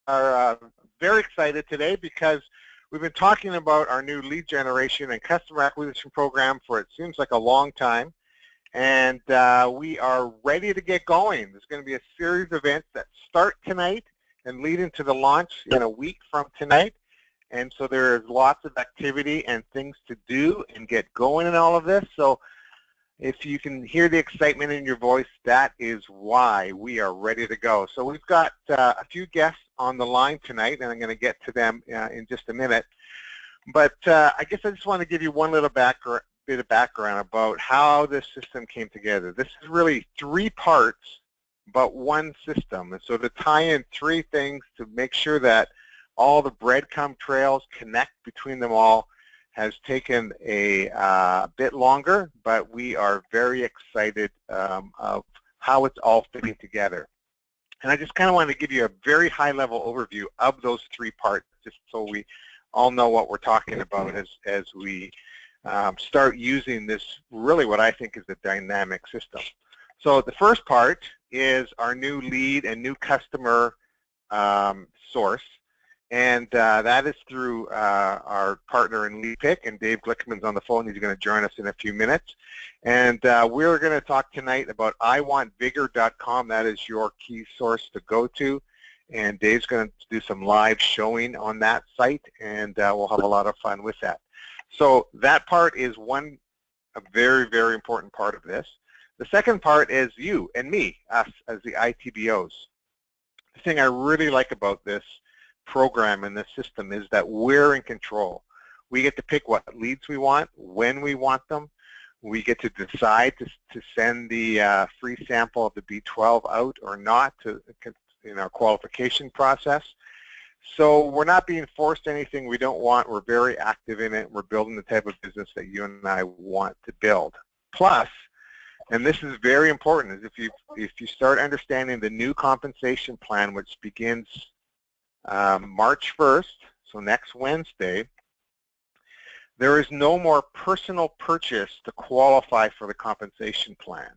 are very excited today because we've been talking about our new lead generation and customer acquisition program for it seems like a long time. And we are ready to get going. There's going to be a series of events that start tonight and lead into the launch in a week from tonight. And so there is lots of activity and things to do and get going in all of this. So if you can hear the excitement in your voice, that is why we are ready to go. So we've got a few guests on the line tonight, and I'm going to get to them in just a minute. But I guess I just want to give you one little bit of background about how this system came together. This is really 3 parts, but one system. And so to tie in 3 things to make sure that all the breadcrumb trails connect between them all has taken a bit longer, but we are very excited of how it's all fitting together. And I just kind of wanted to give you a very high-level overview of those 3 parts, just so we all know what we're talking about as we start using this, really what I think is a dynamic system. So the first part is our new lead and new customer source. And that is through our partner in LeadPick, and Dave Glickman's on the phone. He's going to join us in a few minutes. And we're going to talk tonight about iwantvigor.com. That is your key source to go to. And Dave's going to do some live showing on that site, and we'll have a lot of fun with that. So that part is a very, very important part of this. The second part is you and me, us as the ITBOs. The thing I really like about this program and this system is that we're in control. We get to pick what leads we want, when we want them. We get to decide to send the free sample of the B12 out or not in our qualification process. So we're not being forced anything we don't want. We're very active in it. We're building the type of business that you and I want to build. Plus, and this is very important, is if you start understanding the new compensation plan, which begins March 1st, so next Wednesday, there is no more personal purchase to qualify for the compensation plan.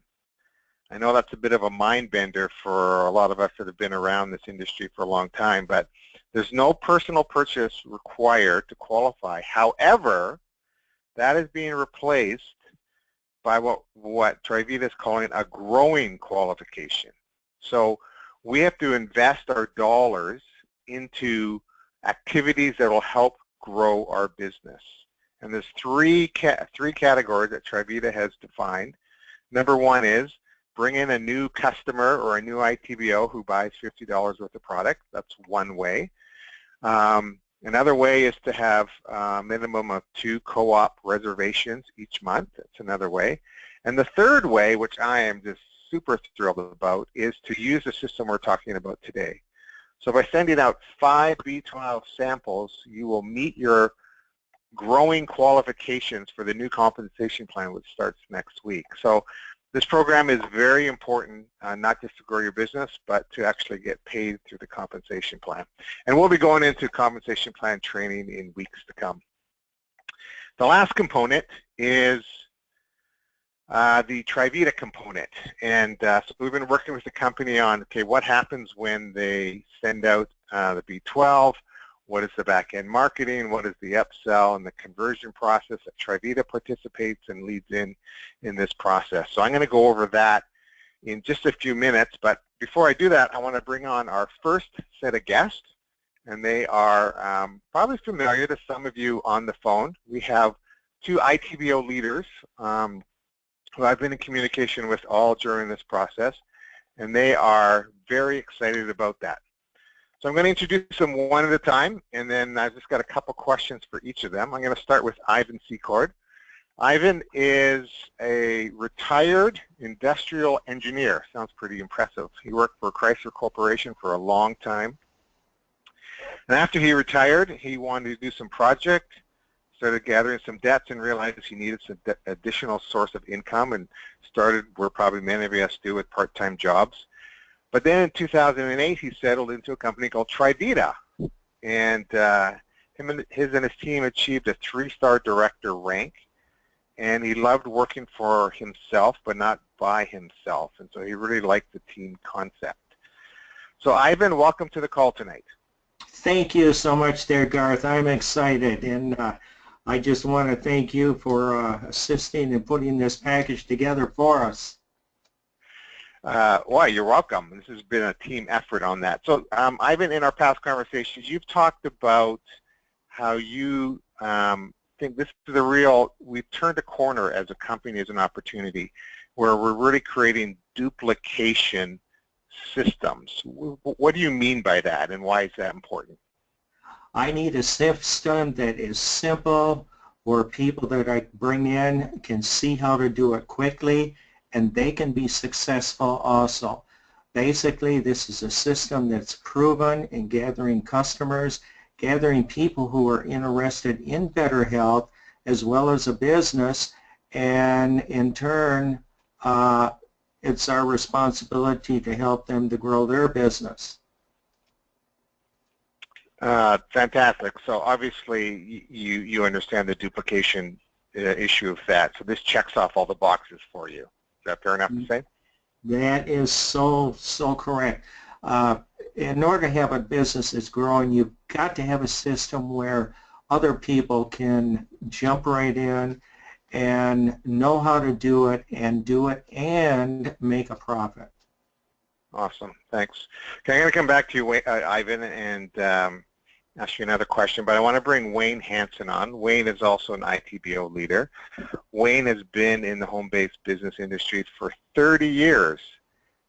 I know that's a bit of a mind bender for a lot of us that have been around this industry for a long time, but there's no personal purchase required to qualify. However, that is being replaced by what Trivita is calling a growing qualification. So we have to invest our dollars into activities that will help grow our business. And there's three categories that Trivita has defined. Number 1 is bring in a new customer or a new ITBO who buys $50 worth of product. That's one way. Another way is to have a minimum of 2 co-op reservations each month. That's another way. And the third way, which I am just super thrilled about, is to use the system we're talking about today. So by sending out 5 B12 samples, you will meet your growing qualifications for the new compensation plan, which starts next week. So this program is very important, not just to grow your business, but to actually get paid through the compensation plan. And we'll be going into compensation plan training in weeks to come. The last component is the Trivita component. And so we've been working with the company on, okay, what happens when they send out the B12? What is the back-end marketing? What is the upsell and the conversion process that Trivita participates and leads in this process? So I'm going to go over that in just a few minutes. But before I do that, I want to bring on our first set of guests. And they are probably familiar to some of you on the phone. We have 2 ITBO leaders who I've been in communication with all during this process, and they are very excited about that. So I'm going to introduce them one at a time, and then I've just got a couple questions for each of them. I'm going to start with Ivan Secord. Ivan is a retired industrial engineer. Sounds pretty impressive. He worked for Chrysler Corporation for a long time. And after he retired, he wanted to do some project, started gathering some debts, and realized he needed some additional source of income, and started where probably many of us do, with part-time jobs. But then in 2008, he settled into a company called Trivita, and his team achieved a 3-star director rank, and he loved working for himself, but not by himself, and so he really liked the team concept. So Ivan, welcome to the call tonight. Thank you so much there, Garth. I'm excited, and I just want to thank you for assisting and putting this package together for us. Well, you're welcome. This has been a team effort on that. So, Ivan, in our past conversations, you've talked about how you think this is we've turned a corner as a company, as an opportunity, where we're really creating duplication systems. What do you mean by that, and why is that important? I need a system that is simple, where people that I bring in can see how to do it quickly, and they can be successful also. Basically, this is a system that's proven in gathering customers, gathering people who are interested in better health, as well as a business, and in turn, it's our responsibility to help them to grow their business. Fantastic. So obviously you understand the duplication issue of that. So this checks off all the boxes for you. Is that fair enough to say? That is so correct. In order to have a business that's growing, you've got to have a system where other people can jump right in and know how to do it and make a profit. Awesome. Thanks. Okay, I'm going to come back to you, Ivan, and ask you another question, but I want to bring Wayne Hanson on. Wayne is also an ITBO leader. Wayne has been in the home-based business industry for 30 years,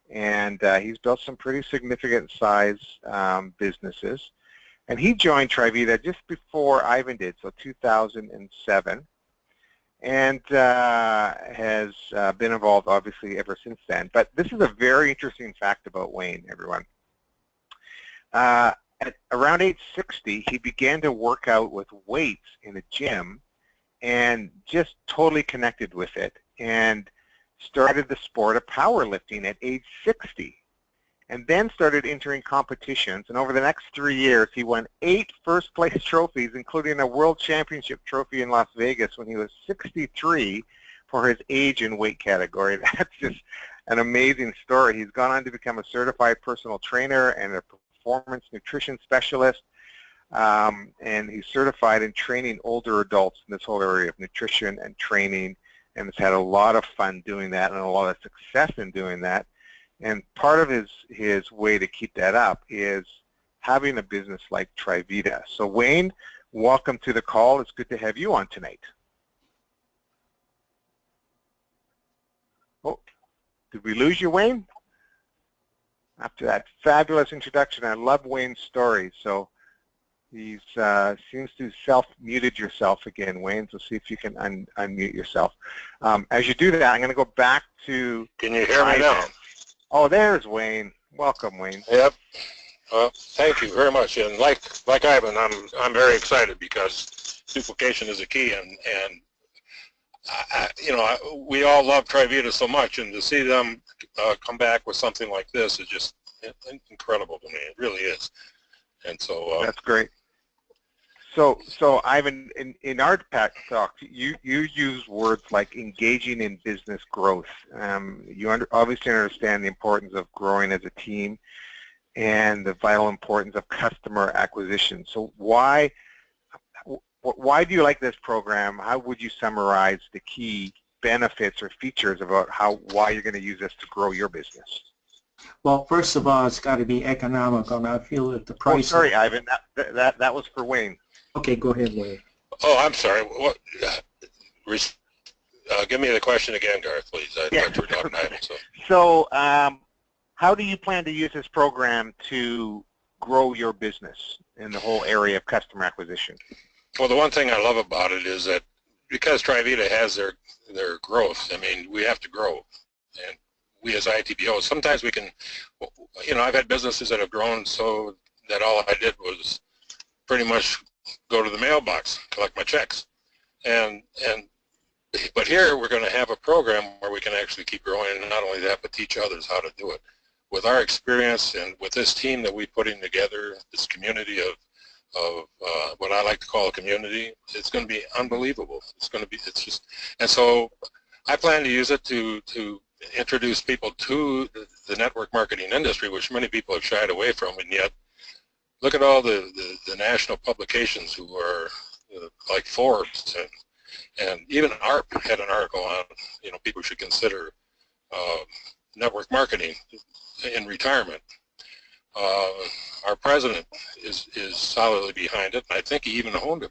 and he's built some pretty significant size businesses. And he joined Trivita just before Ivan did, so 2007. And has been involved, obviously, ever since then. But this is a very interesting fact about Wayne, everyone. At around age 60, he began to work out with weights in a gym and just totally connected with it and started the sport of powerlifting at age 60. And then started entering competitions, and over the next 3 years he won 8 first-place trophies, including a World Championship trophy in Las Vegas when he was 63 for his age and weight category. That's just an amazing story. He's gone on to become a certified personal trainer and a performance nutrition specialist, and he's certified in training older adults in this whole area of nutrition and training, and has had a lot of fun doing that and a lot of success in doing that. And part of his way to keep that up is having a business like Trivita. So Wayne, welcome to the call. It's good to have you on tonight. Oh, did we lose you, Wayne? After that fabulous introduction, I love Wayne's story. So he seems to self-muted yourself again, Wayne. So see if you can unmute yourself. As you do that, I'm going to go back to. Can you hear me now? Oh, there's Wayne. Welcome, Wayne. Yep. Thank you very much. And like Ivan, I'm very excited because duplication is a key, and we all love Trivita so much, and to see them come back with something like this is just incredible to me. It really is. And so that's great. So Ivan, in our talk, you use words like engaging in business growth. You obviously understand the importance of growing as a team and the vital importance of customer acquisition. So why do you like this program? How would you summarize the key benefits or features about why you're going to use this to grow your business? Well, first of all, it's got to be economical, and I feel that the price. Oh, sorry, Ivan. That was for Wayne. Okay, go ahead, Wayne. Oh, I'm sorry. What? Give me the question again, Garth, please. I thought you were talking to Ivan. So, how do you plan to use this program to grow your business in the whole area of customer acquisition? Well, the one thing I love about it is that because Trivita has their growth, I mean, we have to grow. And we as ITBOs, sometimes we can, I've had businesses that have grown so that all I did was pretty much go to the mailbox, collect my checks. But here we're going to have a program where we can actually keep growing, and not only that, but teach others how to do it. With our experience and with this team that we're putting together, this community of what I like to call a community, it's going to be unbelievable. It's just, and so I plan to use it to introduce people to the network marketing industry, which many people have shied away from, and yet look at all the national publications who are like Forbes and even ARP had an article on, people should consider network marketing in retirement. Our president is solidly behind it, and I think he even owned a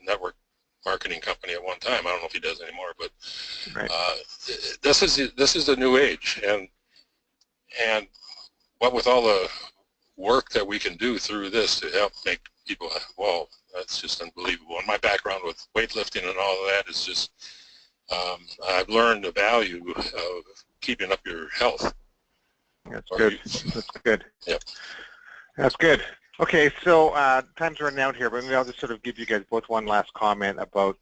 network marketing company at one time. I don't know if he does anymore, but right. This is the new age, and what with all the work that we can do through this to help make people, well, that's just unbelievable. And my background with weightlifting and all of that is just, I've learned the value of keeping up your health. That's good. That's good. Yep. That's good. Okay, so time's running out here, but maybe I'll just sort of give you guys both one last comment about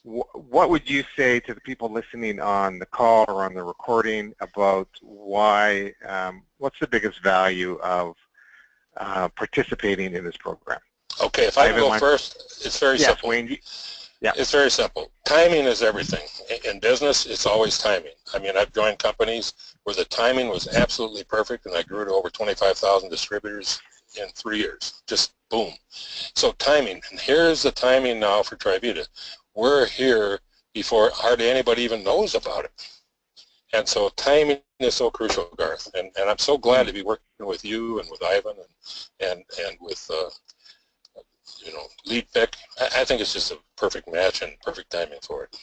what would you say to the people listening on the call or on the recording about why, what's the biggest value of participating in this program? Okay, if I can go first, it's very simple. Wayne. Yeah. It's very simple. Timing is everything. In business, it's always timing. I mean, I've joined companies where the timing was absolutely perfect, and I grew to over 25,000 distributors in 3 years. Just boom. So timing. And here's the timing now for Trivita. We're here before hardly anybody even knows about it. And so timing is so crucial, Garth. And I'm so glad to be working with you and with Ivan and with Lead Pick. I think it's just a perfect match and perfect timing for it.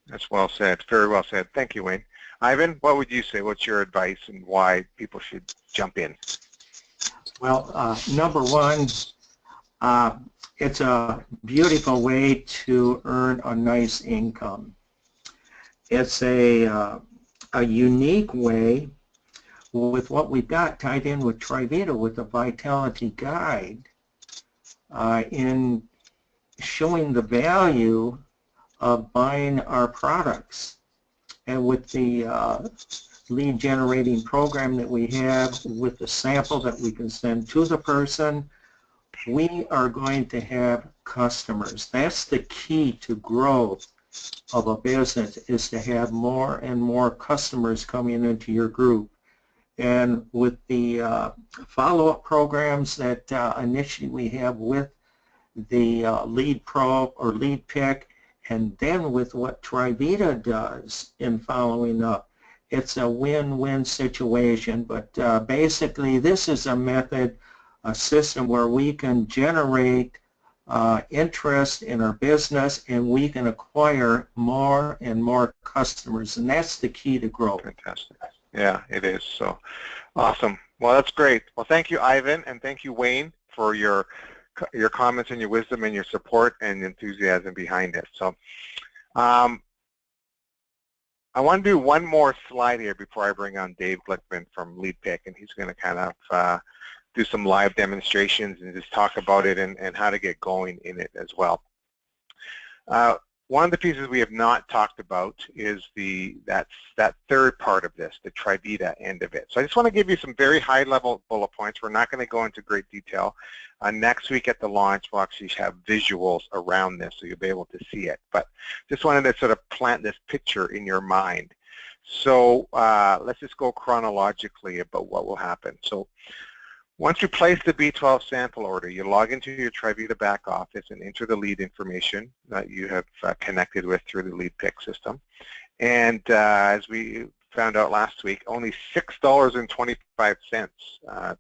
That's well said. Very well said. Thank you, Wayne. Ivan, what would you say? What's your advice and why people should jump in? Well, number one, it's a beautiful way to earn a nice income. It's a unique way with what we've got tied in with Trivita with the Vitality Guide in showing the value of buying our products. And with the lead generating program that we have, with the sample that we can send to the person, we are going to have customers. That's the key to growth of a business, is to have more and more customers coming into your group. And with the follow-up programs that initially we have with the Lead Pro or Lead Pick, and then with what Trivita does in following up, it's a win-win situation. But basically, this is a method, a system where we can generate interest in our business, and we can acquire more and more customers, and that's the key to growth. Fantastic. Yeah, it is. So awesome. Well, that's great. Well, thank you, Ivan, and thank you, Wayne, for your comments and your wisdom and your support and enthusiasm behind it. So I want to do one more slide here before I bring on Dave Glickman from Lead Pick, and he's going to kind of do some live demonstrations and just talk about it and how to get going in it as well. One of the pieces we have not talked about is that third part of this, the Trivita end of it. So I just want to give you some very high-level bullet points. We're not going to go into great detail. Next week at the launch, we'll actually have visuals around this, so you'll be able to see it. But just wanted to sort of plant this picture in your mind. So let's just go chronologically about what will happen. So once you place the B12 sample order, you log into your Trivita back office and enter the lead information that you have connected with through the Lead Pick system. And as we found out last week, only $6.25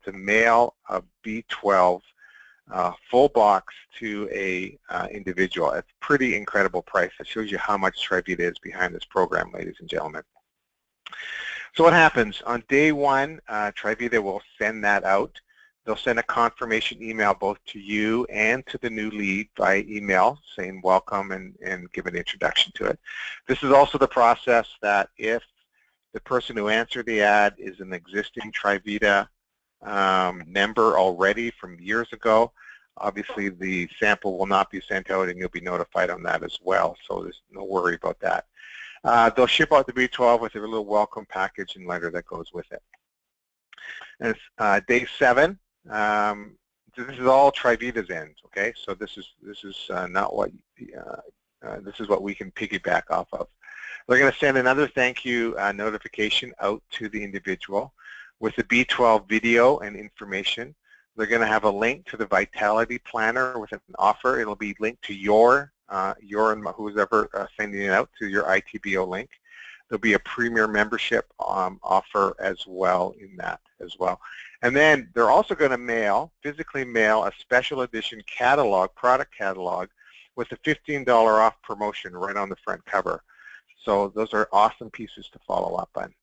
to mail a B12 full box to a individual. It's a pretty incredible price. That shows you how much Trivita is behind this program, ladies and gentlemen. So what happens? On day one, Trivita will send that out. They'll send a confirmation email both to you and to the new lead by email saying welcome and give an introduction to it. This is also the process that if the person who answered the ad is an existing Trivita member already from years ago, obviously the sample will not be sent out and you'll be notified on that as well, so there's no worry about that. They'll ship out the B12 with a little welcome package and letter that goes with it. And it's day 7. This is all Trivita's end, okay? So this is not what this is what we can piggyback off of. We're going to send another thank you notification out to the individual with the B12 video and information. They're going to have a link to the Vitality Planner with an offer. It'll be linked to your and who's ever sending it out to your ITBO link. There'll be a premier membership offer as well in that as well. And then they're also going to physically mail a special edition catalog, product catalog, with a $15 off promotion right on the front cover. So those are awesome pieces to follow up on.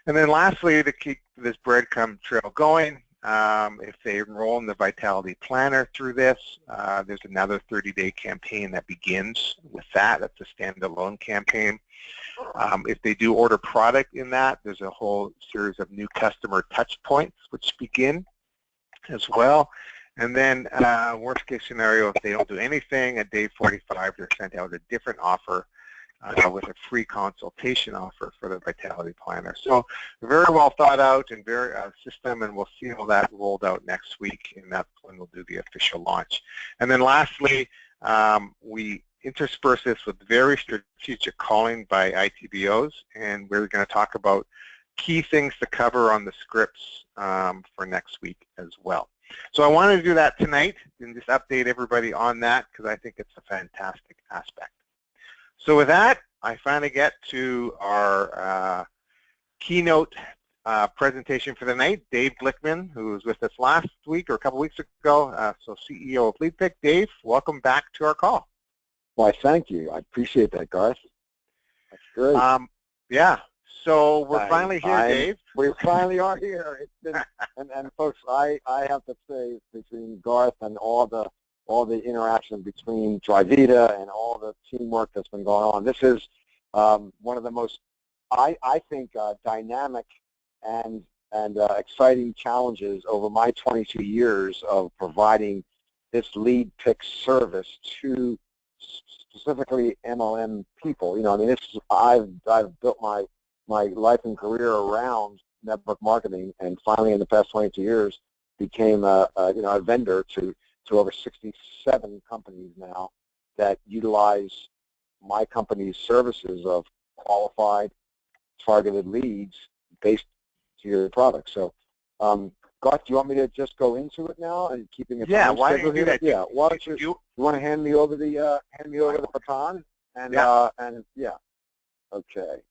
And then lastly, to keep this breadcrumb trail going, if they enroll in the Vitality Planner through this, there's another 30-day campaign that begins with that. That's a standalone campaign. If they do order product in that, there's a whole series of new customer touch points which begin as well. And then worst case scenario, if they don't do anything, at day 45, they're sent out a different offer with a free consultation offer for the Vitality Planner. So very well thought out and very system, and we'll see how that rolled out next week, and that's when we'll do the official launch. And then lastly, we intersperse this with very strategic calling by ITBOs, and we're going to talk about key things to cover on the scripts for next week as well. So I wanted to do that tonight and just update everybody on that because I think it's a fantastic aspect. So with that, I finally get to our keynote presentation for the night. Dave Glickman, who was with us last week or a couple weeks ago, so CEO of LeadPick. Dave, welcome back to our call. Why, thank you. I appreciate that, Garth. That's great. Yeah. So we're finally here, Dave. We finally are here. It's been, and folks, I have to say, between Garth and all the interaction between Trivita and all the teamwork that's been going on, this is one of the most, I think, dynamic and exciting challenges over my 22 years of providing this LeadPick service to specifically MLM people. You know, I mean, I've built my life and career around network marketing, and finally in the past 22 years became a vendor to over 67 companies now that utilize my company's services of qualified targeted leads based to your product. So Garth, do you want me to just go into it now and keeping it? Yeah, why don't you do that? Yeah, why don't you want to hand me over the baton? And yeah. Okay.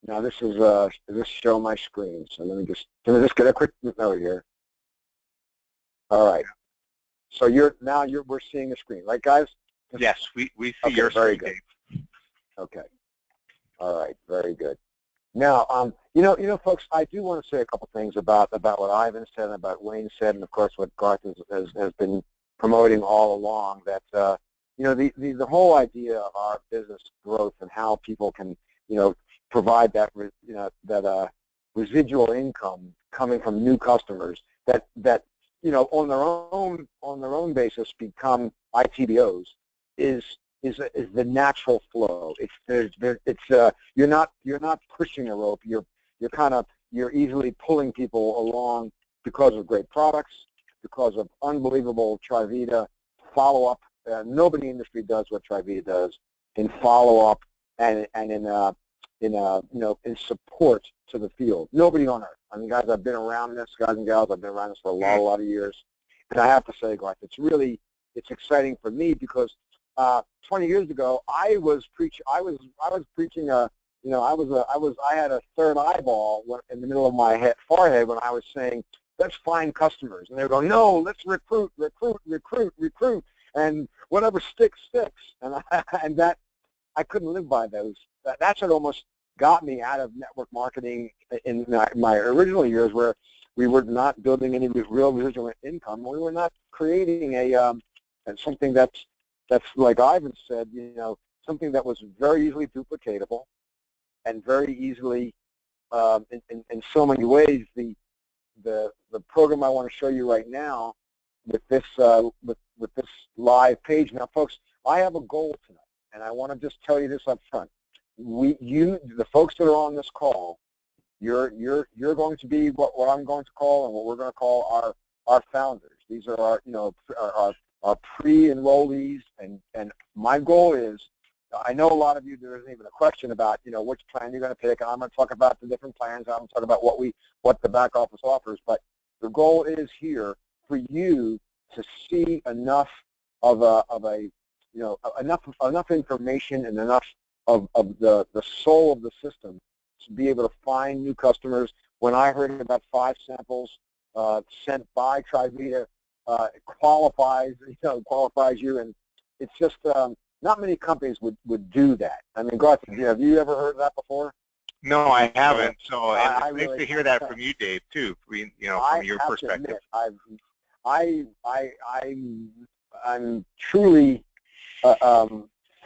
Now this is this show my screen. So let me just get a quick note here. All right. So we're seeing the screen, right, guys? Yes, we see your screen, Dave. Okay. All right. Very good. Now, you know, folks, I do want to say a couple things about what Ivan said and about Wayne said, and of course what Garth has been promoting all along. That you know, the whole idea of our business growth and how people can, you know, provide that residual income coming from new customers that you know, on their own basis become ITBOs is the natural flow. You're not pushing a rope. You're easily pulling people along because of great products, because of unbelievable Trivita follow-up. Nobody in the industry does what Trivita does in follow-up and in support to the field. Nobody on earth. I mean, guys, I've been around this, guys and gals, I've been around this for a lot of years. And I have to say, Garth, it's exciting for me because 20 years ago, I was preaching I had a third eyeball in the middle of my forehead when I was saying, let's find customers. And they were going, no, let's recruit, and whatever sticks. And that I couldn't live by those. That's what almost got me out of network marketing in my original years, where we were not building any real residual income. We were not creating something that's like Ivan said, you know, something that was very easily duplicatable and very easily, in so many ways, the program I want to show you right now with this with this live page. Now, folks, I have a goal tonight, and I want to just tell you this up front. The folks that are on this call, you're going to be what I'm going to call and what we're going to call our founders. These are our pre-enrollees, and my goal is, I know a lot of you, there isn't even a question about, you know, which plan you're going to pick, and I'm going to talk about the different plans. I'm going to talk about what the back office offers, but The goal is here for you to see enough of a enough information and enough of the soul of the system to be able to find new customers. When I heard about 5 samples sent by TriVita, it qualifies you, and it's just not many companies would do that. I mean, Garth, have you ever heard of that before? No, I haven't. So it's nice really to hear that from you, Dave, too. From your perspective. I'm truly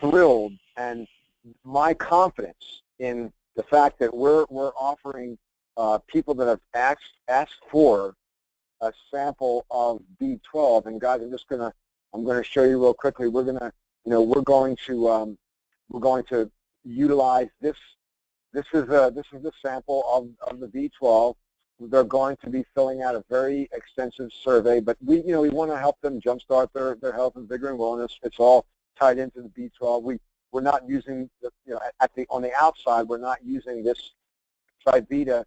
thrilled, and my confidence in the fact that we're offering people that have asked for a sample of B12. And guys, I'm gonna show you real quickly. We're going to utilize this. This is the sample of the B12. They're going to be filling out a very extensive survey, but we want to help them jumpstart their health and vigor and wellness. It's all tied into the B12. We're not using on the outside. We're not using this TriVita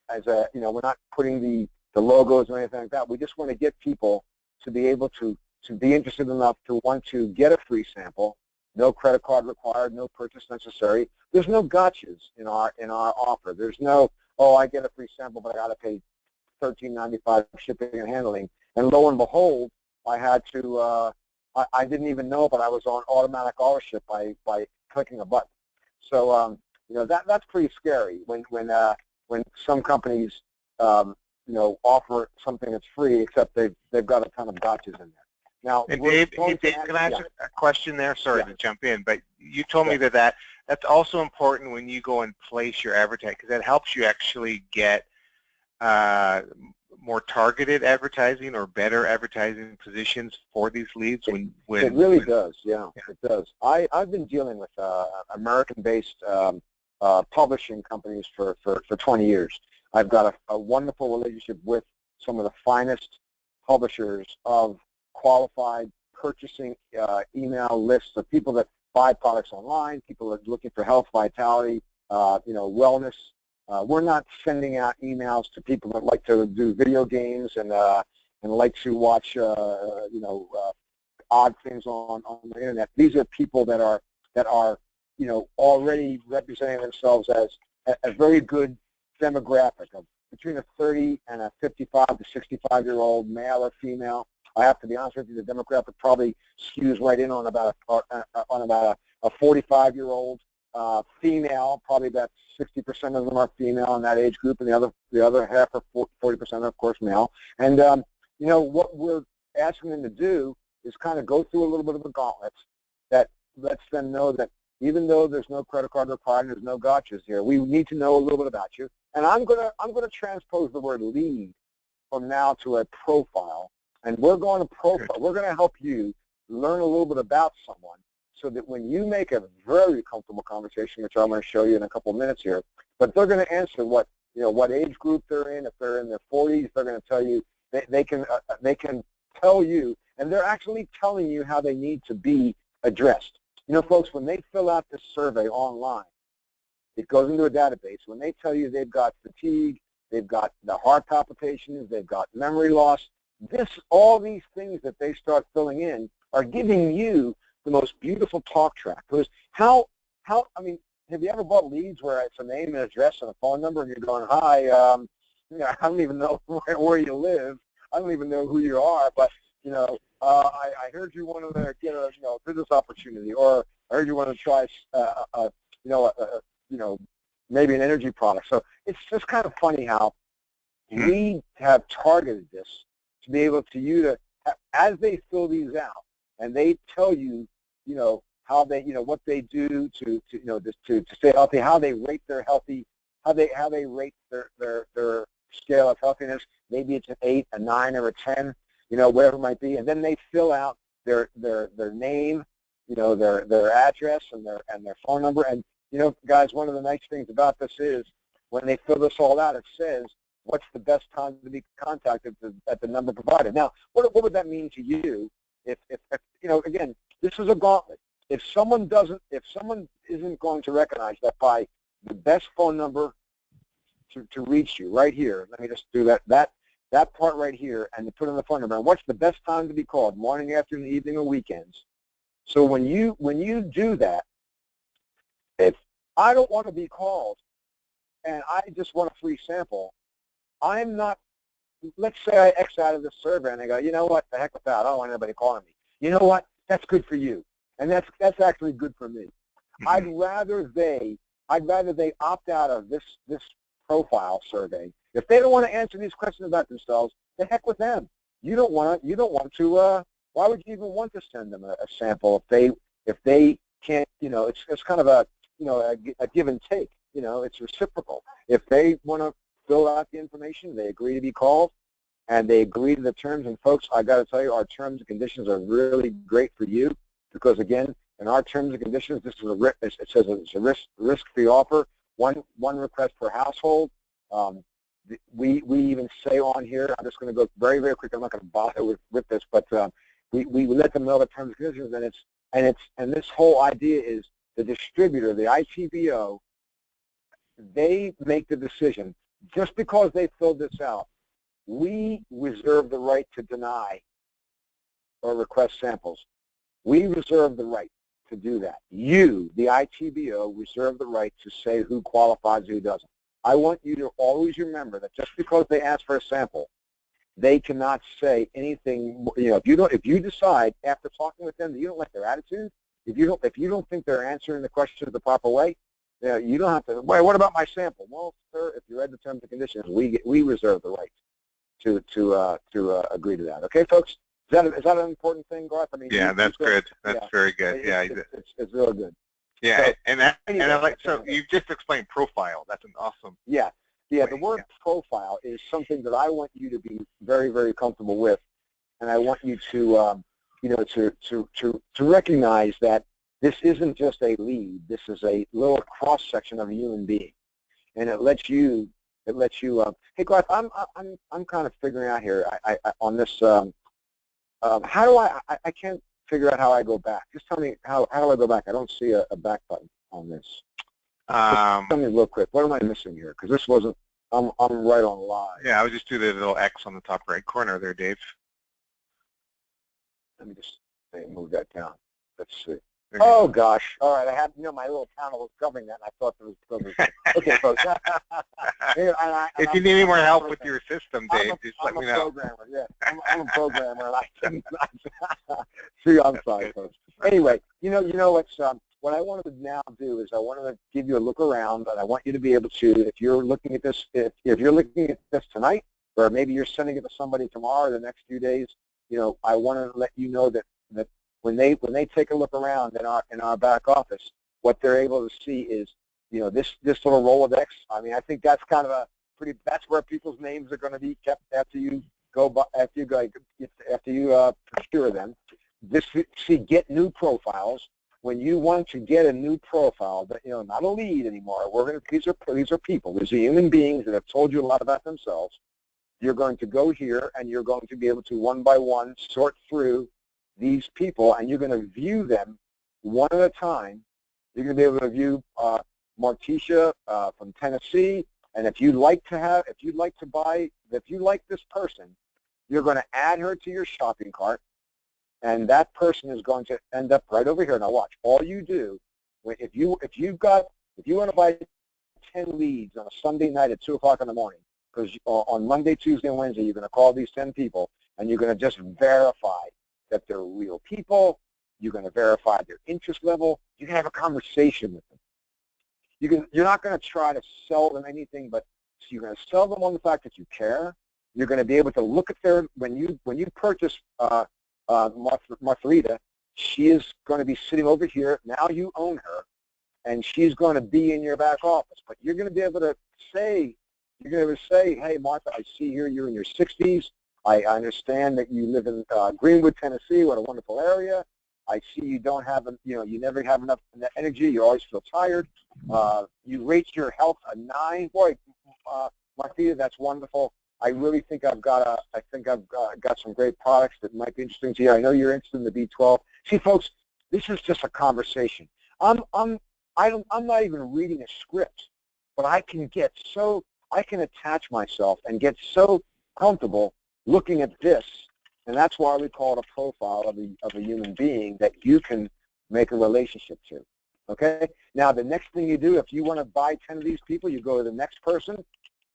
as a we're not putting the logos or anything like that. We just want to get people to be able to be interested enough to want to get a free sample. No credit card required, no purchase necessary. There's no gotchas in our offer. There's no, oh, I get a free sample, but I got to pay $13.95 shipping and handling. And lo and behold, I had to. I didn't even know, but I was on automatic ownership by clicking a button. So that's pretty scary when some companies offer something that's free, except they've got a ton of gotchas in there. Now, and Dave, can I ask a question there? Sorry to jump in, but you told me that's also important when you go and place your advertising, because that helps you actually get more targeted advertising or better advertising positions for these leads. It really does, yeah, it does. I've been dealing with American-based publishing companies for 20 years. I've got a wonderful relationship with some of the finest publishers of qualified purchasing email lists of people that buy products online, people that are looking for health, vitality, wellness. We're not sending out emails to people that like to do video games and like to watch odd things on the internet. These are people that are already representing themselves as a very good demographic of between a 30 and a 55 to 65-year-old male or female. I have to be honest with you, the demographic probably skews right in on about a 45-year-old female. Probably about 60% of them are female in that age group, and the other half are 40% are, of course, male. And what we're asking them to do is kind of go through a little bit of a gauntlet that lets them know that even though there's no credit card required and there's no gotchas here, we need to know a little bit about you. And I'm gonna transpose the word lead from now to a profile. And we're going to profile. We're going to help you learn a little bit about someone so that when you make a very comfortable conversation, which I'm going to show you in a couple of minutes here, but they're going to answer what age group they're in. If they're in their 40s, they're going to tell you they can tell you, and they're actually telling you how they need to be addressed. Folks, when they fill out this survey online, it goes into a database. When they tell you they've got fatigue, they've got the heart palpitations, they've got memory loss, all these things that they start filling in are giving you the most beautiful talk track. Because have you ever bought leads where it's a name and address and a phone number, and you're going, hi, I don't even know where you live, I don't even know who you are, but I heard you wanted to get a business opportunity, or I heard you want to try maybe an energy product. So it's just kind of funny how we have targeted this to be able to as they fill these out and they tell you, how they, what they do to stay healthy, how they rate their healthy, how they rate their scale of healthiness. Maybe it's an 8, a 9, or a 10, whatever it might be, and then they fill out their name, their address and their phone number. And guys, one of the nice things about this is when they fill this all out, it says what's the best time to be contacted at the number provided. Now, what would that mean to you if again, this is a gauntlet. If someone isn't going to recognize that by the best phone number to reach you right here, let me just do that that part right here, and to put in the phone number. And what's the best time to be called? Morning, afternoon, evening, or weekends. So when you do that, if I don't want to be called and I just want a free sample, I'm not, let's say I X out of this survey and I go, you know what, the heck with that, I don't want anybody calling me. You know what, that's good for you. And that's actually good for me. Mm-hmm. I'd rather they opt out of this profile survey. If they don't want to answer these questions about themselves, the heck with them. You don't want to, why would you even want to send them a sample if they can't, it's kind of a give and take, it's reciprocal. If they want to fill out the information, they agree to be called, and they agree to the terms. And folks, I got to tell you, our terms and conditions are really great for you because, again, in our terms and conditions, this is it says it's a risk-free offer, one request per household. We even say on here, I'm just going to go very, very quick. I'm not going to bother with this, but we let them know the terms and conditions, and this whole idea is the distributor, the ITBO, they make the decision. Just because they filled this out, we reserve the right to deny or request samples. We reserve the right to do that. You, the ITBO, reserve the right to say who qualifies and who doesn't. I want you to always remember that just because they ask for a sample, they cannot say anything. If you decide after talking with them that you don't like their attitude, if you don't think they're answering the questions the proper way, you don't have to. Wait, what about my sample? Well, sir, if you read the terms and conditions, we reserve the right to agree to that. Okay, folks. Is that an important thing, Garth? I mean, yeah, that's good. That's very good. It's real good. Yeah, so, anyway, so you just explained profile. That's an awesome. Yeah. The word profile is something that I want you to be very, very comfortable with, and I want you to to recognize that this isn't just a lead. This is a little cross section of a human being, and it lets you. Hey, Garth, I'm kind of figuring out here. I on this. How do I can't figure out how I go back. Just tell me how do I go back? I don't see a back button on this. Just tell me real quick. What am I missing here? Because this wasn't. I'm right on live. Yeah, I would just do the little X on the top right corner there, Dave. Let me just move that down. Let's see. Oh gosh! All right, I had my little panel was covering that, and I thought there was okay, folks. If you need any more help with your system, Dave, just let me know. I'm a programmer, and I can. See, I'm sorry, folks. Anyway, what I wanted to now do is I wanted to give you a look around, and I want you to be able to, if you're looking at this, if you're looking at this tonight, or maybe you're sending it to somebody tomorrow or the next few days, I want to let you know that when they take a look around in our back office, what they're able to see is, this little Rolodex. I mean, I think that's kind of that's where people's names are going to be kept after you procure them. Get new profiles. When you want to get a new profile, that not a lead anymore. These are people. These are human beings that have told you a lot about themselves. You're going to go here, and you're going to be able to one by one sort through these people, and you're going to view them one at a time. You're going to be able to view Martisha from Tennessee, and if you like this person, you're going to add her to your shopping cart, and that person is going to end up right over here. Now watch. All you do, if you want to buy 10 leads on a Sunday night at 2 o'clock in the morning, because on Monday, Tuesday, and Wednesday, you're going to call these 10 people, and you're going to just verify that they're real people. You're going to verify their interest level. You can have a conversation with them. You're not going to try to sell them anything, but you're going to sell them on the fact that you care. You're going to be able to look at when you purchase Martha, she is going to be sitting over here. Now you own her, and she's going to be in your back office. But you're going to be able to say, hey, Martha, I see here you're in your 60s. I understand that you live in Greenwood, Tennessee. What a wonderful area. I see you don't have, you never have enough energy. You always feel tired. You rate your health a 9. Boy, Martha, that's wonderful. I really think I've got some great products that might be interesting to you. I know you're interested in the B12. See, folks, this is just a conversation. I'm not even reading a script, but I can attach myself and get so comfortable looking at this, and that's why we call it a profile of a human being that you can make a relationship to. Okay? Now, the next thing you do, if you want to buy 10 of these people, you go to the next person,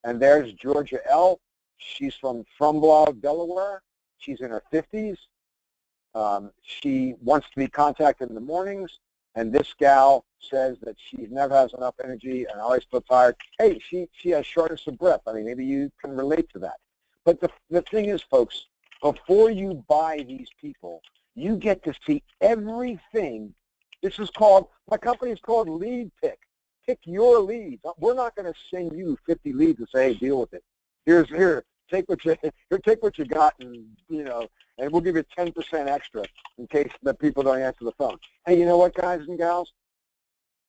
and there's Georgia L. She's from Trumbull, Delaware. She's in her 50s. She wants to be contacted in the mornings, and this gal says that she never has enough energy and always feels tired. Hey, she has shortness of breath. I mean, maybe you can relate to that. But the thing is, folks, before you buy these people, you get to see everything. This is called, my company is called Lead Pick. Pick your leads. We're not going to send you 50 leads and say, hey, deal with it. Here, take what you got, and and we'll give you 10% extra in case the people don't answer the phone. Hey, you know what, guys and gals?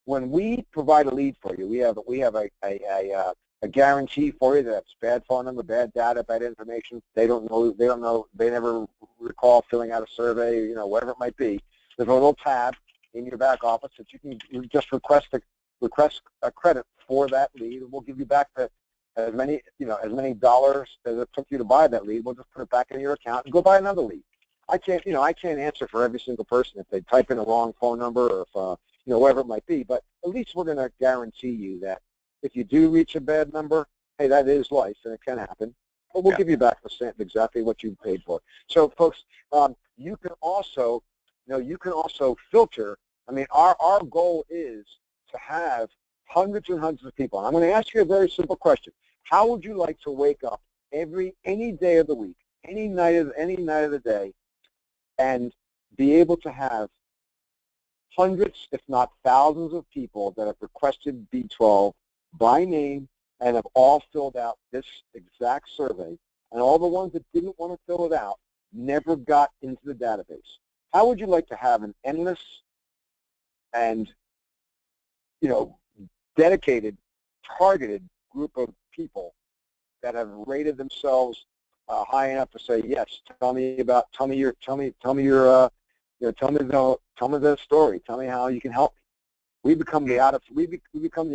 When we provide a lead for you, we have a guarantee for you that's bad phone number, bad data, bad information. They don't know. They never recall filling out a survey, whatever it might be. There's a little tab in your back office that you can just request a credit for that lead, and we'll give you back as many dollars as it took you to buy that lead. We'll just put it back in your account and go buy another lead. I can't answer for every single person if they type in the wrong phone number or if whatever it might be. But at least we're going to guarantee you that if you do reach a bad number, hey, that is life and it can happen. But we'll give you back exactly what you paid for. So, folks, you can also filter. I mean, our goal is to have hundreds and hundreds of people. And I'm going to ask you a very simple question. How would you like to wake up any day of the week, any night of the day, and be able to have hundreds, if not thousands, of people that have requested B12 by name and have all filled out this exact survey, and all the ones that didn't want to fill it out never got into the database? How would you like to have an endless and dedicated, targeted group of people that have rated themselves high enough to say, yes, tell me the story. Tell me how you can help me. We become the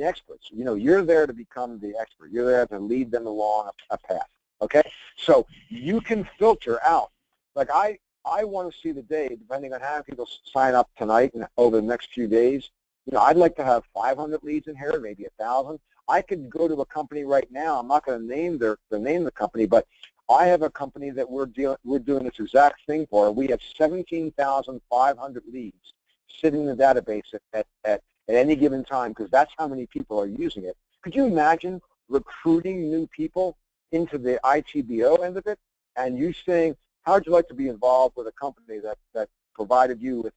experts. You're there to become the expert. You're there to lead them along a path. Okay, so you can filter out. Like I want to see the day, depending on how many people sign up tonight and over the next few days. I'd like to have 500 leads in here, maybe 1,000. I could go to a company right now. I'm not going to name the company, but I have a company that we're doing this exact thing for. We have 17,500 leads sitting in the database at any given time, because that's how many people are using it. Could you imagine recruiting new people into the ITBO end of it, and you saying, how would you like to be involved with a company that provided you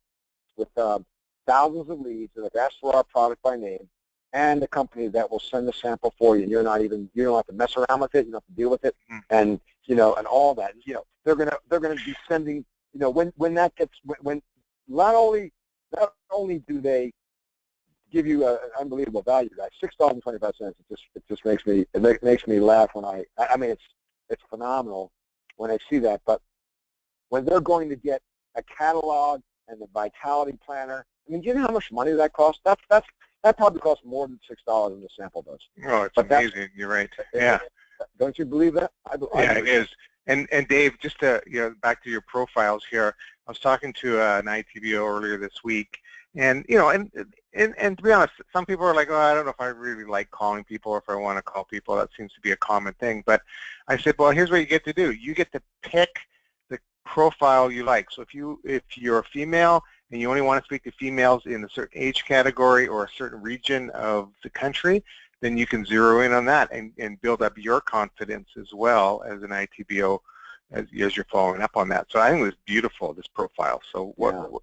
with thousands of leads that have asked for our product by name, and a company that will send the sample for you, and you don't have to mess around with it, you don't have to deal with it, and and all that. They're gonna be sending, when not only do they give you an unbelievable value, guys, $6.25. It just makes me laugh when I mean it's phenomenal when I see that. But when they're going to get a catalog and the Vitality Planner, I mean, do you know how much money that costs? That probably costs more than $6 than the sample does. Oh, it's amazing. You're right. Yeah. Don't you believe that? Yeah, it is. And Dave, just to back to your profiles here, I was talking to an ITBO earlier this week, and and to be honest, some people are like, oh, I don't know if I really like calling people or if I want to call people. That seems to be a common thing. But I said, well, here's what you get to do. You get to pick the profile you like. So if you're a female and you only want to speak to females in a certain age category or a certain region of the country, then you can zero in on that and build up your confidence as well as an ITBO as you're following up on that. So I think it was beautiful, this profile. So well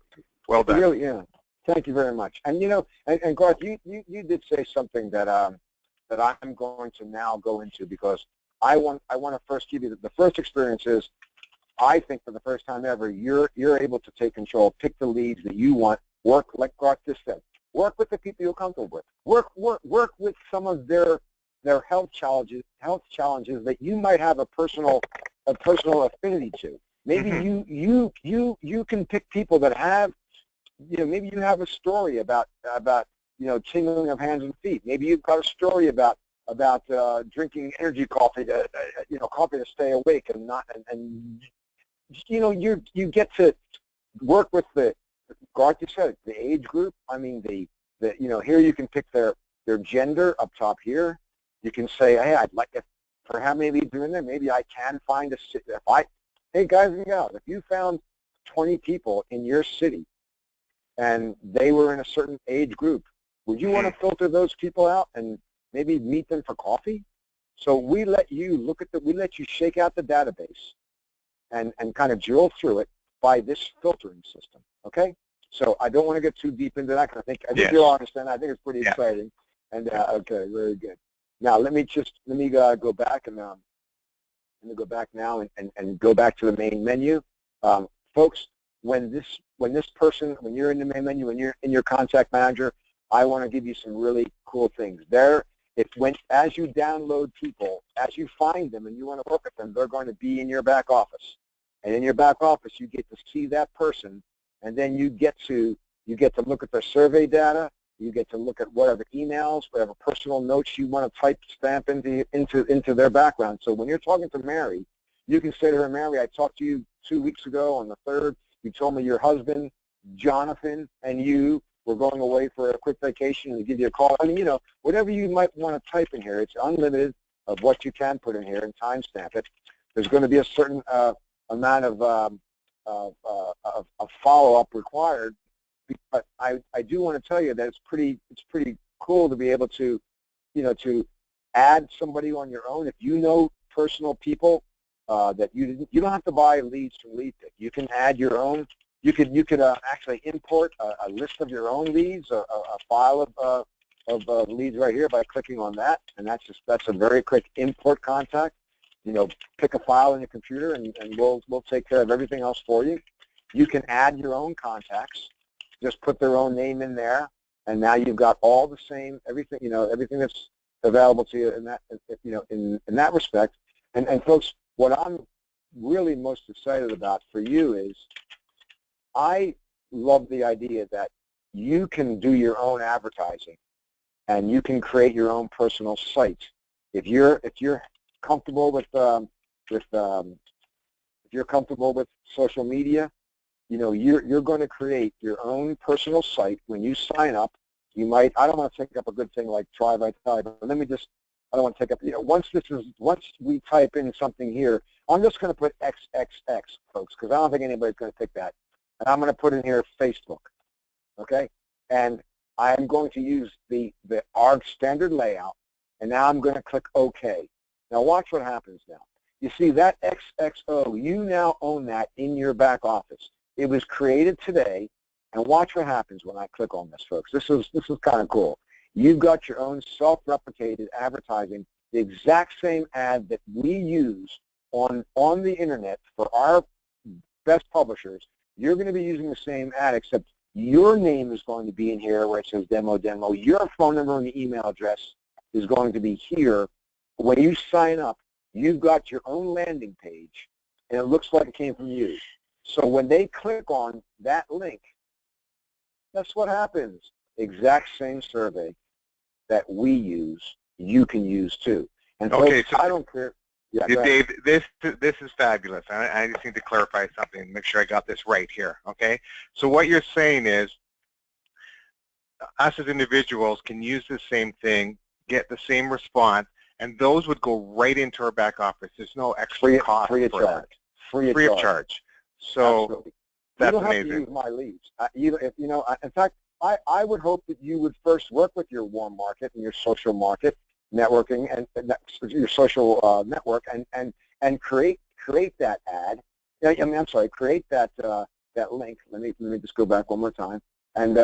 done. Really, yeah. Thank you very much. And and Garth, you did say something that I'm going to now go into, because I want to first give you the first experience is, I think for the first time ever, you're able to take control, pick the leads that you want, work like Garth just said. Work with the people you're comfortable with. Work with some of their health challenges that you might have a personal affinity to. Maybe you can pick people that have, maybe you have a story about tingling of hands and feet. Maybe you've got a story about drinking energy coffee to coffee to stay awake and not and you get to work with like you said, the age group. I mean here you can pick their gender up top here. You can say, hey, I'd like to, for how many leads are in there, maybe I can find hey guys and gals, if you found 20 people in your city and they were in a certain age group, would you want to filter those people out and maybe meet them for coffee? So we let you shake out the database and kind of drill through it by this filtering system, okay? So I don't want to get too deep into that because I think you'll understand. I think it's pretty exciting. And okay, very good. Now let me go back and I'm going to go back now and go back to the main menu. Folks, when you're in the main menu, when you're in your contact manager, I want to give you some really cool things. As you download people, as you find them and you want to work with them, they're going to be in your back office. And in your back office, you get to see that person, and then you get to look at their survey data. You get to look at whatever emails, whatever personal notes you want to stamp into their background. So when you're talking to Mary, you can say to her, Mary, I talked to you 2 weeks ago on the 3rd. You told me your husband, Jonathan, and you were going away for a quick vacation and give you a call. I mean, whatever you might want to type in here, it's unlimited of what you can put in here and timestamp it. There's going to be a certain amount of follow-up required. But I do want to tell you that it's pretty cool to be able to, to add somebody on your own. If you know personal people that you don't have to buy leads from LeadPick. You can add your own. You could actually import a list of your own leads, a file of leads right here by clicking on that, and that's a very quick import contact. Pick a file in your computer, and we'll take care of everything else for you. You can add your own contacts. Just put their own name in there, and now you've got all the same everything that's available to you in that in that respect. And folks, what I'm really most excited about for you is I love the idea that you can do your own advertising and you can create your own personal site. If you're comfortable with if you're comfortable with social media, you're going to create your own personal site. When you sign up, I don't want to take up a good thing like Try Vitality, but I don't want to take up, once we type in something here, I'm just going to put XXX, folks, because I don't think anybody's going to pick that. And I'm going to put in here Facebook, okay? And I'm going to use our standard layout, and now I'm going to click OK. Now watch what happens now. You see that XXO, you now own that in your back office. It was created today, and watch what happens when I click on this, folks. This is kind of cool. You've got your own self-replicated advertising, the exact same ad that we use on the internet for our best publishers. You're going to be using the same ad, except your name is going to be in here where it says demo. Your phone number and the email address is going to be here. When you sign up, you've got your own landing page, and it looks like it came from you. So when they click on that link, that's what happens. Exact same survey that we use, you can use too. And okay, folks, so I don't care. Yeah, Dave, this is fabulous. I just need to clarify something and make sure I got this right here, okay? So what you're saying is us as individuals can use the same thing, get the same response, and those would go right into our back office. There's no extra cost free of for charge. Free of charge. So absolutely. That's you don't amazing. have to use my leads. In fact, I would hope that you would first work with your warm market and your social market networking and your social network and create that ad. Create that that link. Let me just go back one more time. And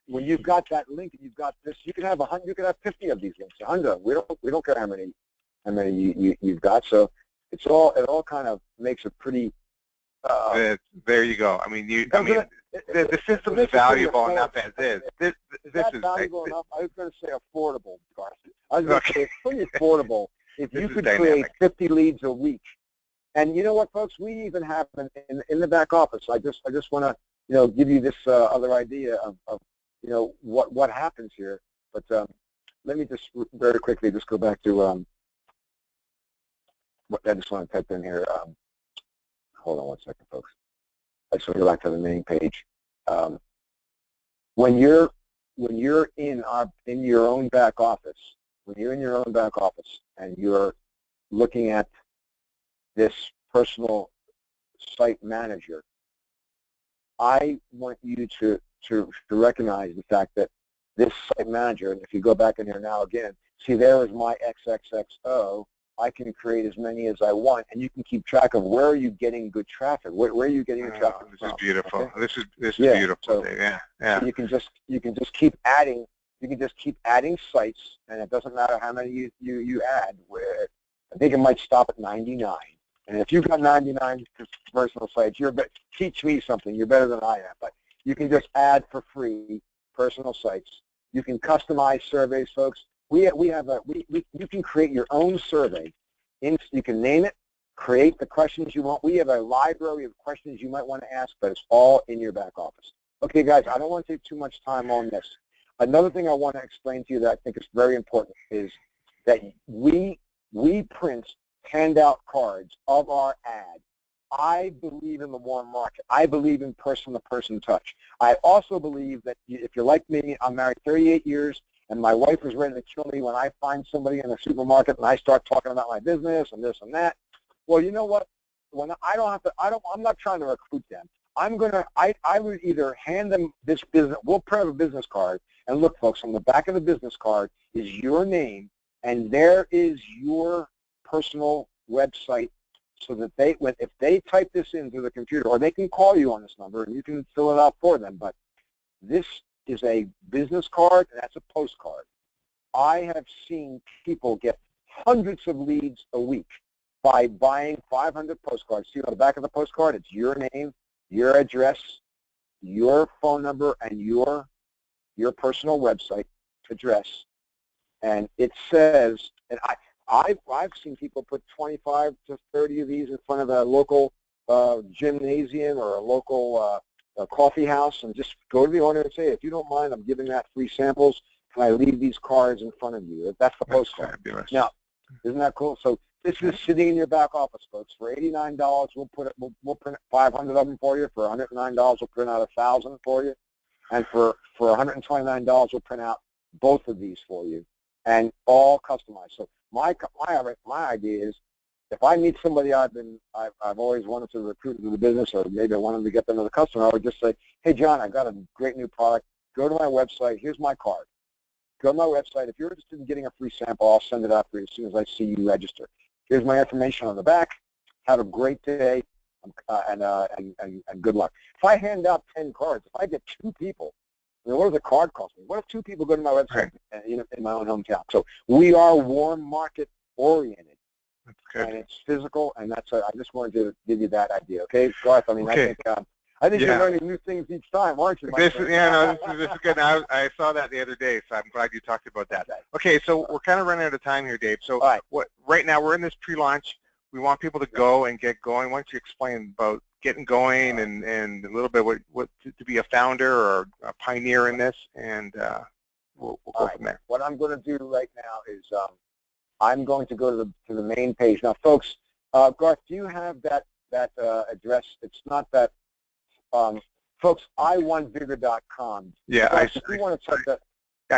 when you've got that link and you've got this, you could have 100, you could have 50 of these links. 100. We don't care how many you've got. So it all kind of makes a pretty. There you go. The system is valuable enough as is. This is valuable enough. I was going to say affordable, Garth. I was going to say it's pretty affordable if you could create 50 leads a week. And you know what, folks? We even have in the back office. I just want to give you this other idea of what happens here. But let me just very quickly just go back to what I just want to type in here. Hold on one second, folks. I just want to go back to the main page. When you're in your own back office, and you're looking at this personal site manager, I want you to recognize the fact that this site manager, and if you go back in here now again, see there is my XXXO. I can create as many as I want, and you can keep track of where are you getting good traffic. Where are you getting the traffic This from? is beautiful. Okay? This is beautiful. So, Dave. Yeah. So you can just keep adding. You can just keep adding sites, and it doesn't matter how many you add. Where I think it might stop at 99. And if you've got 99 personal sites, teach me something. You're better than I am. But you can just add for free personal sites. You can customize surveys, folks. You can create your own survey. You can name it, create the questions you want. We have a library of questions you might want to ask, but it's all in your back office. Okay, guys, I don't want to take too much time on this. Another thing I want to explain to you that I think is very important is that we print handout cards of our ad. I believe in the warm market. I believe in person-to-person touch. I also believe that if you're like me, I'm married 38 years, and my wife is ready to kill me when I find somebody in a supermarket and I start talking about my business and this and that. Well, you know what? When I'm not trying to recruit them. I would either hand them this business. We'll print a business card, and look, folks, on the back of the business card is your name, and there is your personal website, so that if they type this into the computer, or they can call you on this number and you can fill it out for them. But this is a business card, and that's a postcard. I have seen people get hundreds of leads a week by buying 500 postcards. See on the back of the postcard, it's your name, your address, your phone number, and your personal website address. And it says, and I've seen people put 25 to 30 of these in front of a local gymnasium or a local coffee house, and just go to the owner and say, if you don't mind, I'm giving out free samples. Can I leave these cards in front of you? That's the postcard. Fabulous. Now, isn't that cool? So this is sitting in your back office, folks. For $89, we'll print 500 of them for you. For $109, we'll print out 1,000 for you. And for $129, we'll print out both of these for you, and all customized. So my idea is, if I meet somebody I've always wanted to recruit into the business, or maybe I wanted to get them as a customer, I would just say, hey, John, I've got a great new product. Go to my website. Here's my card. Go to my website. If you're interested in getting a free sample, I'll send it out for you as soon as I see you register. Here's my information on the back. Have a great day, and good luck. If I hand out 10 cards, if I get 2 people, I mean, what does a card cost me? What if 2 people go to my website in my own hometown? So we are warm market oriented. That's good. And it's physical, and I just wanted to give you that idea. Okay, Garth. I mean, okay. I think you're learning new things each time, aren't you? This is good. I saw that the other day, so I'm glad you talked about that. Okay, so we're kind of running out of time here, Dave. So right now we're in this pre-launch. We want people to go and get going. Why don't you explain about getting going and a little bit what to be a founder or a pioneer in this, and we'll go from there. What I'm going to do right now is I'm going to go to the main page. Now, folks, Garth, do you have that address? It's not that, folks, iwantbigger.com. Yeah, I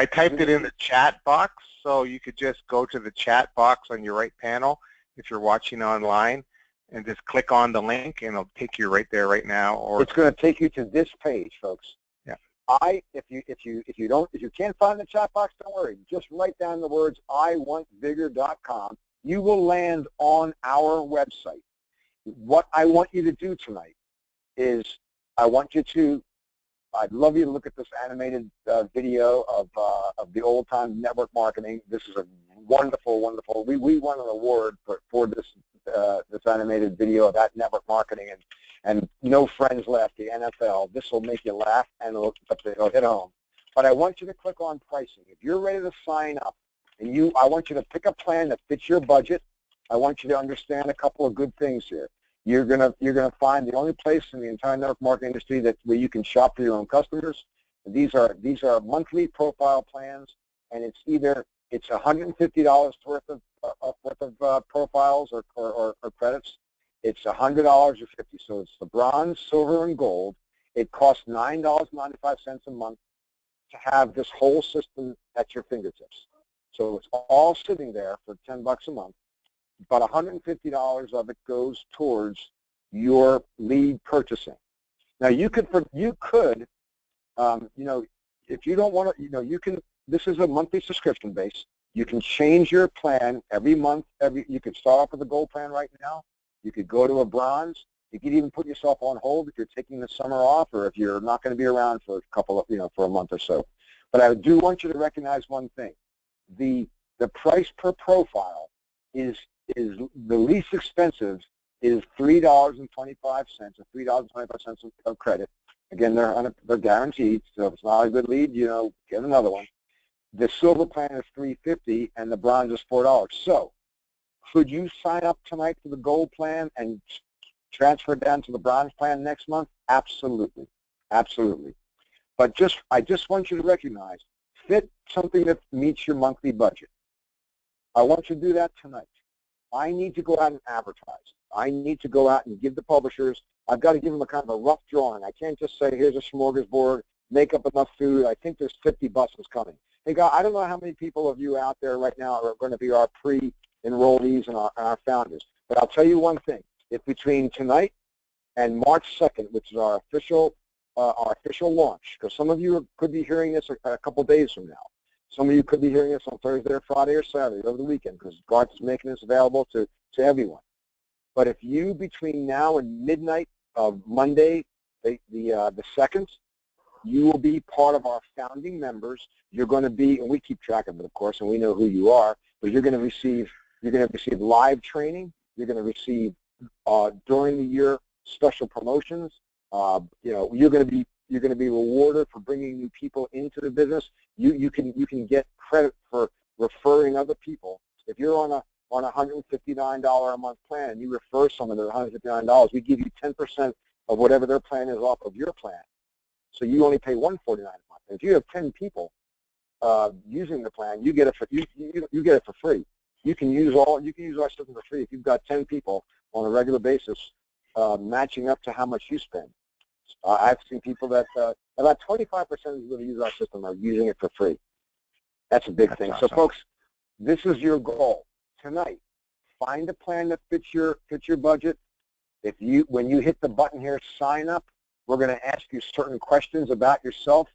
typed it in the chat box, so you could just go to the chat box on your right panel if you're watching online, and just click on the link, and it'll take you right there right now. Or it's going to take you to this page, folks. Yeah. If you can't find the chat box, don't worry. Just write down the words iwantbigger.com. You will land on our website. What I want you to do tonight is I'd love you to look at this animated video of the old time network marketing. This is a wonderful, wonderful. We won an award for this animated video of that network marketing, and No Friends Left, the NFL. This will make you laugh, and it'll hit home. But I want you to click on pricing. If you're ready to sign up, and I want you to pick a plan that fits your budget. I want you to understand a couple of good things here. You're gonna find the only place in the entire network marketing industry where you can shop for your own customers. These are monthly profile plans. and it's $150 worth of profiles or credits. It's $100 or $50. So it's the bronze, silver, and gold. It costs $9.95 a month to have this whole system at your fingertips. So it's all sitting there for $10 a month, but $150 of it goes towards your lead purchasing. Now you could, if you don't want to, you can. This is a monthly subscription base. You can change your plan every month. You could start off with a gold plan right now. You could go to a bronze. You could even put yourself on hold if you're taking the summer off, or if you're not going to be around for for a month or so. But I do want you to recognize one thing: the price per profile is the least expensive is $3.25 or $3.25 of credit. Again, they're guaranteed, so if it's not a good lead, get another one. The silver plan is $3.50 and the bronze is $4. So, could you sign up tonight for the gold plan and transfer down to the bronze plan next month? Absolutely, absolutely. But I just want you to recognize, fit something that meets your monthly budget. I want you to do that tonight. I need to go out and advertise. I need to go out and give the publishers, I've got to give them a kind of a rough drawing. I can't just say, here's a smorgasbord, make up enough food. I think there's 50 buses coming. Hey, God, I don't know how many people of you out there right now are going to be our pre-enrollees and our founders. But I'll tell you one thing. If between tonight and March 2nd, which is our official launch, because some of you could be hearing this a couple days from now. Some of you could be hearing this on Thursday or Friday or Saturday over the weekend, because Garth is making this available to everyone. But if you, between now and midnight of Monday, the 2nd, you will be part of our founding members. You're going to be, and we keep track of it, of course, and we know who you are. But you're going to receive live training. You're going to receive during the year special promotions. You're going to be rewarded for bringing new people into the business. You can get credit for referring other people. If you're on a $159 a month plan and you refer someone to $159, we give you 10% of whatever their plan is off of your plan. So you only pay $149 a month. And if you have 10 people using the plan, you get it for free. You can use our system for free if you've got 10 people on a regular basis matching up to how much you spend. I've seen people that about 25% of people who use our system are using it for free. That's a big thing. Awesome. So folks, this is your goal tonight. Find a plan that fits your budget. When you hit the button here, sign up, we're going to ask you certain questions about yourself.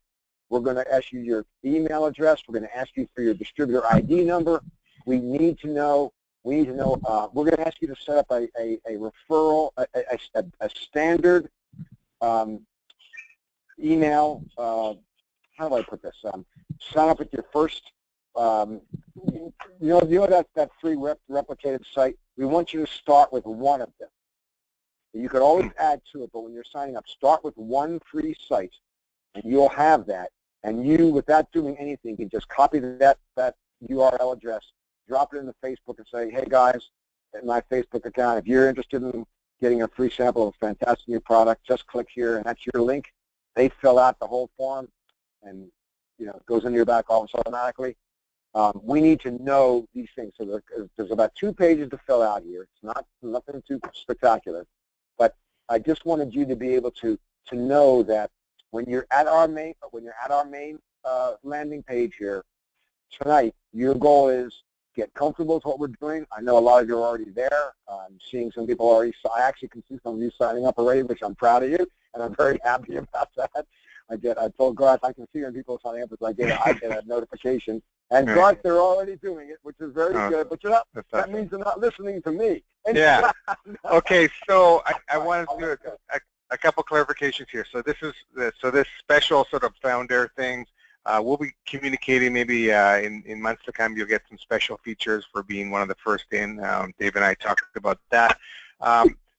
We're going to ask you your email address. We're going to ask you for your distributor ID number. We need to know. We're going to ask you to set up a referral, a standard email. How do I put this? Sign up with your first. That free replicated site. We want you to start with one of them. You could always add to it, but when you're signing up, start with one free site, and you'll have that. And you, without doing anything, can just copy that URL address, drop it into Facebook, and say, hey guys, in my Facebook account, if you're interested in getting a free sample of a fantastic new product, just click here, and that's your link. They fill out the whole form, and it goes into your back office automatically. We need to know these things. So there's about 2 pages to fill out here. It's nothing too spectacular. But I just wanted you to be able to know that when you're at our main landing page here tonight, your goal is get comfortable with what we're doing. I know a lot of you are already there. I'm seeing some people already. I actually can see some of you signing up already, which I'm proud of you, and I'm very happy about that. I told Garth I can see when people signing up because I get a notification. And Garth, they're already doing it, which is very good. But that means they're not listening to me. Yeah. Okay. So I wanted to do a couple clarifications here. So this special sort of founder things. We'll be communicating maybe in months to come. You'll get some special features for being one of the first in. Dave and I talked about that.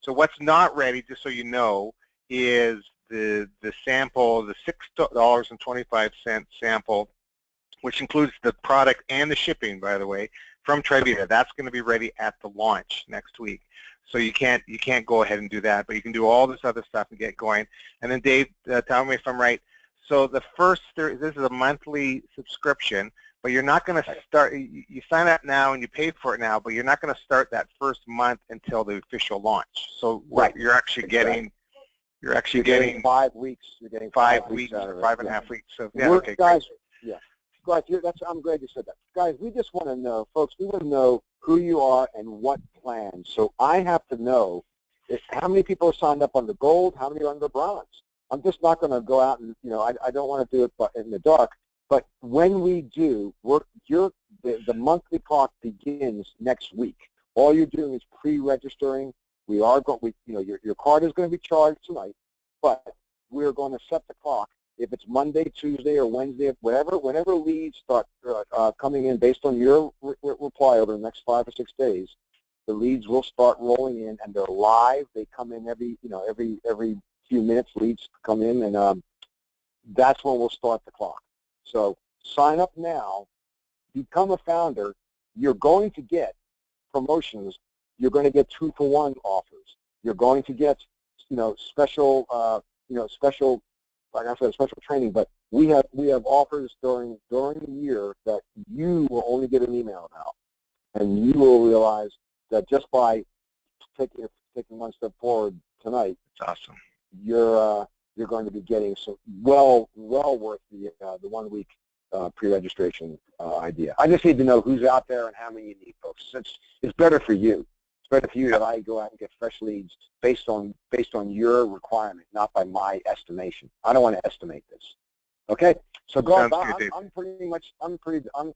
So what's not ready, just so you know, is the sample, the $6.25 sample, which includes the product and the shipping, by the way, from Trivita. That's going to be ready at the launch next week. So you can't go ahead and do that, but you can do all this other stuff and get going. And then Dave, tell me if I'm right. So this is a monthly subscription, but you're not going to start. You sign up now and you pay for it now, but you're not going to start that first month until the official launch. So you're actually getting. You're getting 5 weeks. You're getting 5 weeks, out of it. 5.5 weeks. So okay, guys. Yeah, guys. I'm glad you said that, guys. We just want to know, folks. We want to know who you are and what plans. So I have to know how many people are signed up on the gold, how many are on the bronze. I'm just not going to go out and I don't want to do it in the dark. But when we do, the monthly clock begins next week. All you're doing is pre-registering. Your card is going to be charged tonight, but we're going to set the clock. If it's Monday, Tuesday, or Wednesday, whenever leads start coming in based on your reply over the next 5 or 6 days, the leads will start rolling in, and they're live. They come in every few minutes. Leads come in, and that's when we'll start the clock. So sign up now, become a founder. You're going to get promotions. You're going to get 2-for-1 offers. You're going to get, special, like I said, special training. But we have offers during the year that you will only get an email about, and you will realize that just by taking one step forward tonight, it's awesome. You're going to be getting some well worth the 1 week pre-registration idea. I just need to know who's out there and how many you need, folks. It's better for you. It's better for you that I go out and get fresh leads based on your requirement, not by my estimation. I don't want to estimate this. Okay, so go on.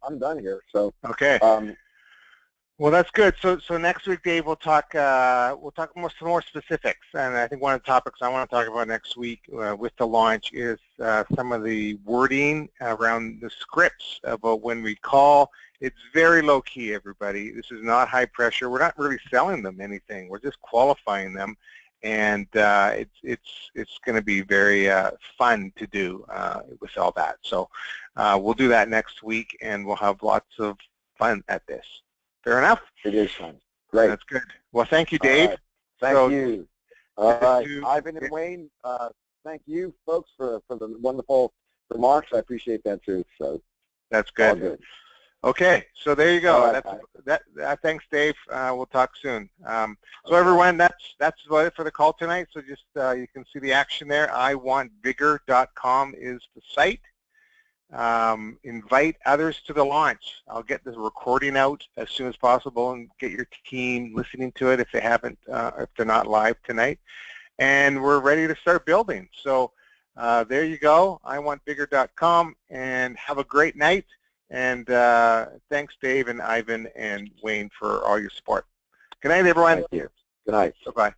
I'm done here. So okay. Well, that's good. So next week, Dave, we'll talk some more specifics. And I think one of the topics I want to talk about next week with the launch is some of the wording around the scripts about when we call. It's very low key, everybody. This is not high pressure. We're not really selling them anything. We're just qualifying them, and it's going to be very fun to do with all that. So we'll do that next week, and we'll have lots of fun at this. Fair enough? It is fun. Great. That's good. Well, thank you, Dave. Right. Thank you. Ivan and Wayne, thank you, folks, for the wonderful remarks. I appreciate that, too. So that's good. All good. Okay, so there you go. Right, thanks, Dave. We'll talk soon. So everyone, that's about it for the call tonight. So just you can see the action there. iwantvigor.com is the site. Invite others to the launch. I'll get the recording out as soon as possible and get your team listening to it if they haven't, if they're not live tonight. And we're ready to start building. So there you go, iwantvigor.com, and have a great night. And thanks, Dave and Ivan and Wayne, for all your support. Good night, everyone. Thank you. Good night. Bye-bye.